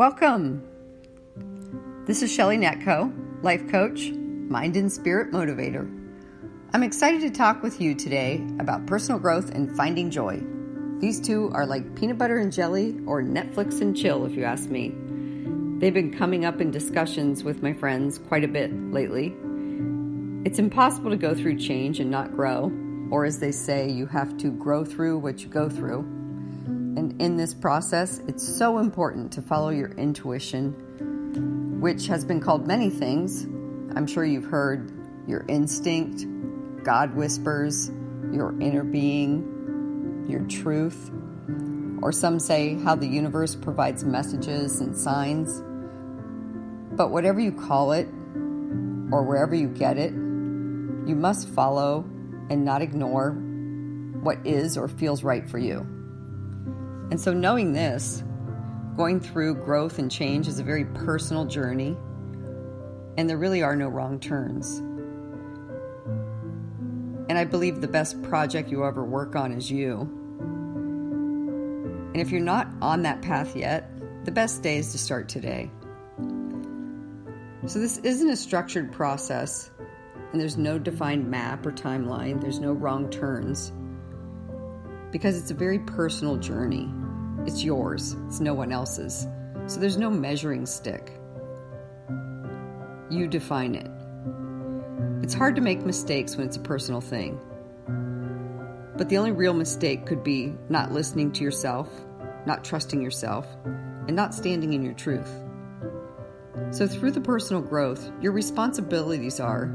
Welcome. This is Shelley Netco, life coach, mind and spirit motivator. I'm excited to talk with you today about personal growth and finding joy. These two are like peanut butter and jelly or Netflix and chill, if you ask me. They've been coming up in discussions with my friends quite a bit lately. It's impossible to go through change and not grow, or as they say, you have to grow through what you go through. And in this process, it's so important to follow your intuition, which has been called many things. I'm sure you've heard your instinct, God whispers, your inner being, your truth, or some say how the universe provides messages and signs. But whatever you call it, or wherever you get it, you must follow and not ignore what is or feels right for you. And so knowing this, going through growth and change is a very personal journey, and there really are no wrong turns. And I believe the best project you ever work on is you. And if you're not on that path yet, the best day is to start today. So this isn't a structured process, and there's no defined map or timeline. There's no wrong turns, because it's a very personal journey. It's yours. It's no one else's. So there's no measuring stick. You define it. It's hard to make mistakes when it's a personal thing. But the only real mistake could be not listening to yourself, not trusting yourself, and not standing in your truth. So through the personal growth, your responsibilities are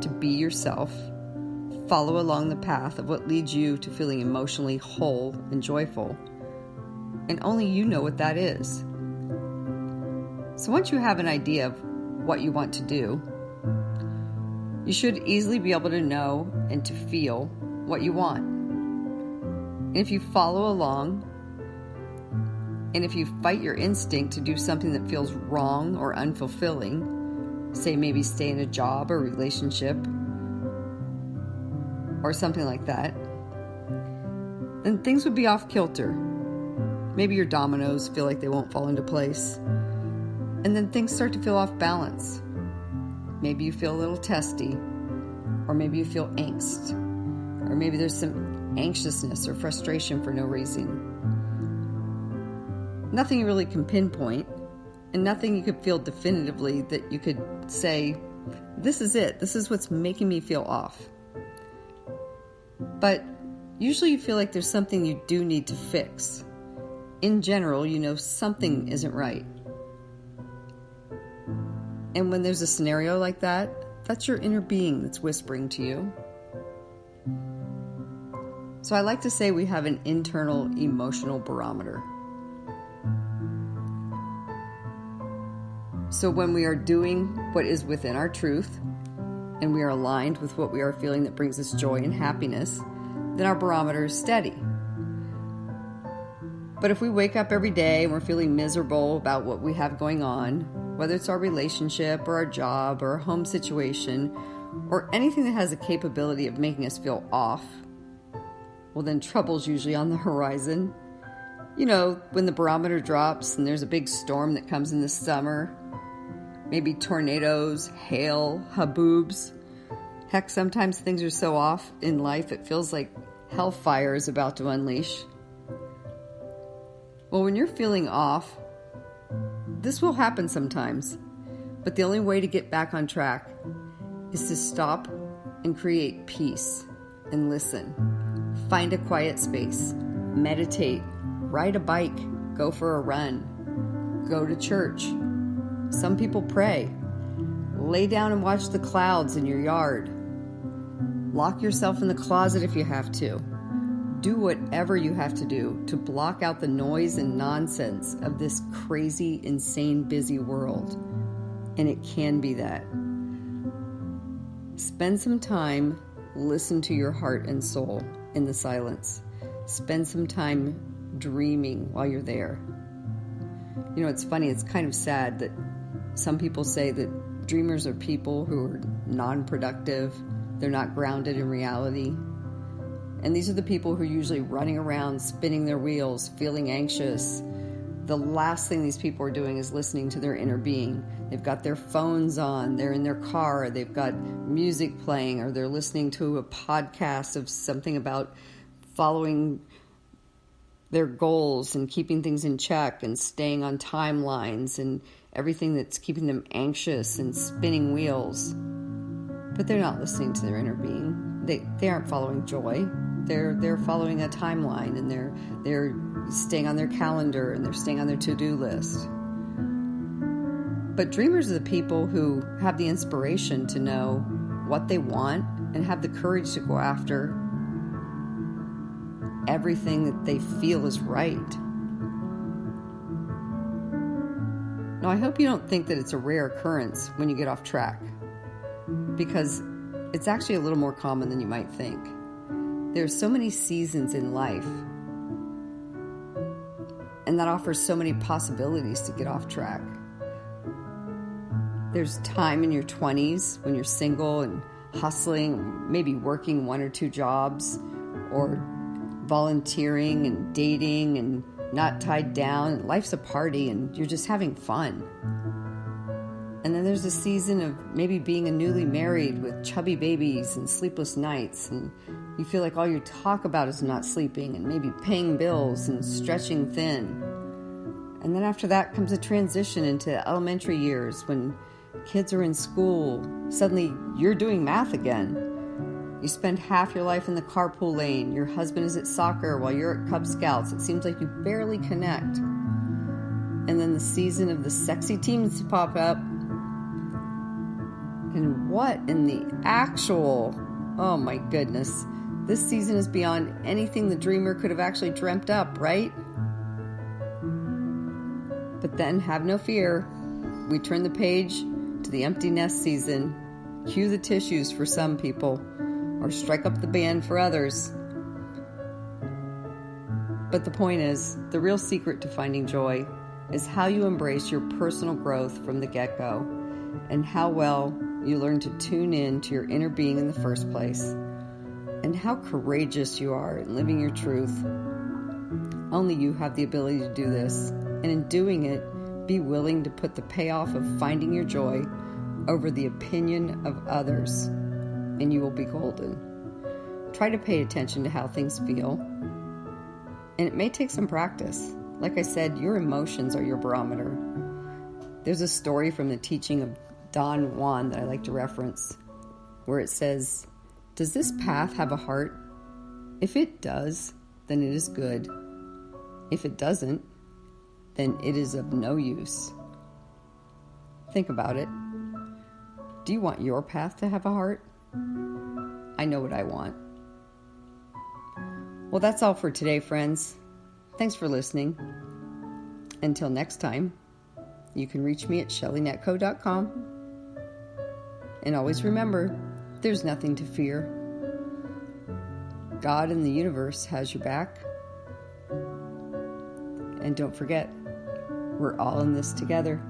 to be yourself, follow along the path of what leads you to feeling emotionally whole and joyful. And only you know what that is. So once you have an idea of what you want to do, you should easily be able to know and to feel what you want. And if you follow along, and if you fight your instinct to do something that feels wrong or unfulfilling, say maybe stay in a job or relationship, or something like that, then things would be off kilter. Maybe your dominoes feel like they won't fall into place. And then things start to feel off balance. Maybe you feel a little testy, or maybe you feel angst, or maybe there's some anxiousness or frustration for no reason. Nothing you really can pinpoint, and nothing you could feel definitively that you could say, this is it, this is what's making me feel off. But usually you feel like there's something you do need to fix. In general, you know something isn't right. And when there's a scenario like that, that's your inner being that's whispering to you. So I like to say we have an internal emotional barometer. So when we are doing what is within our truth, and we are aligned with what we are feeling that brings us joy and happiness, then our barometer is steady. But if we wake up every day and we're feeling miserable about what we have going on, whether it's our relationship or our job or our home situation or anything that has a capability of making us feel off, well, then trouble's usually on the horizon. You know, when the barometer drops and there's a big storm that comes in the summer, maybe tornadoes, hail, haboobs. Heck, sometimes things are so off in life it feels like hellfire is about to unleash. Well, when you're feeling off, this will happen sometimes, but the only way to get back on track is to stop and create peace and listen. Find a quiet space, meditate, ride a bike, go for a run, go to church. Some people pray. Lay down and watch the clouds in your yard. Lock yourself in the closet if you have to. Do whatever you have to do to block out the noise and nonsense of this crazy, insane, busy world. And it can be that. Spend some time, listen to your heart and soul in the silence. Spend some time dreaming while you're there. You know, it's funny, it's kind of sad that some people say that dreamers are people who are non-productive, they're not grounded in reality. And these are the people who are usually running around, spinning their wheels, feeling anxious, the last thing these people are doing is listening to their inner being. They've got their phones on, they're in their car, they've got music playing, or they're listening to a podcast of something about following their goals and keeping things in check and staying on timelines and everything that's keeping them anxious and spinning wheels. But they're not listening to their inner being. They aren't following joy. They're following a timeline, and they're staying on their calendar, and they're staying on their to-do list. But dreamers are the people who have the inspiration to know what they want and have the courage to go after everything that they feel is right. Now, I hope you don't think that it's a rare occurrence when you get off track, because it's actually a little more common than you might think. There are so many seasons in life, and that offers so many possibilities to get off track. There's time in your 20s when you're single and hustling, maybe working 1 or 2 jobs, or volunteering and dating and not tied down. Life's a party and you're just having fun. And then there's a season of maybe being a newly married with chubby babies and sleepless nights, and you feel like all you talk about is not sleeping and maybe paying bills and stretching thin. And then after that comes a transition into elementary years when kids are in school. Suddenly you're doing math again. You spend half your life in the carpool lane. Your husband is at soccer while you're at Cub Scouts. It seems like you barely connect. And then the season of the sexy teens pop up. And what in the actual, oh my goodness, this season is beyond anything the dreamer could have actually dreamt up, right? But then, have no fear. We turn the page to the empty nest season, cue the tissues for some people, or strike up the band for others. But the point is, the real secret to finding joy is how you embrace your personal growth from the get-go, and how well you learn to tune in to your inner being in the first place, and how courageous you are in living your truth. Only you have the ability to do this, and in doing it, be willing to put the payoff of finding your joy over the opinion of others, and you will be golden. Try to pay attention to how things feel, and it may take some practice. Like I said, your emotions are your barometer. There's a story from the teaching of Don Juan that I like to reference, where it says, "Does this path have a heart? If it does, then it is good. If it doesn't, then it is of no use." Think about it. Do you want your path to have a heart? I know what I want. Well, that's all for today, friends. Thanks for listening. Until next time, you can reach me at shellynetco.com. And always remember, there's nothing to fear. God and the universe has your back. And don't forget, we're all in this together.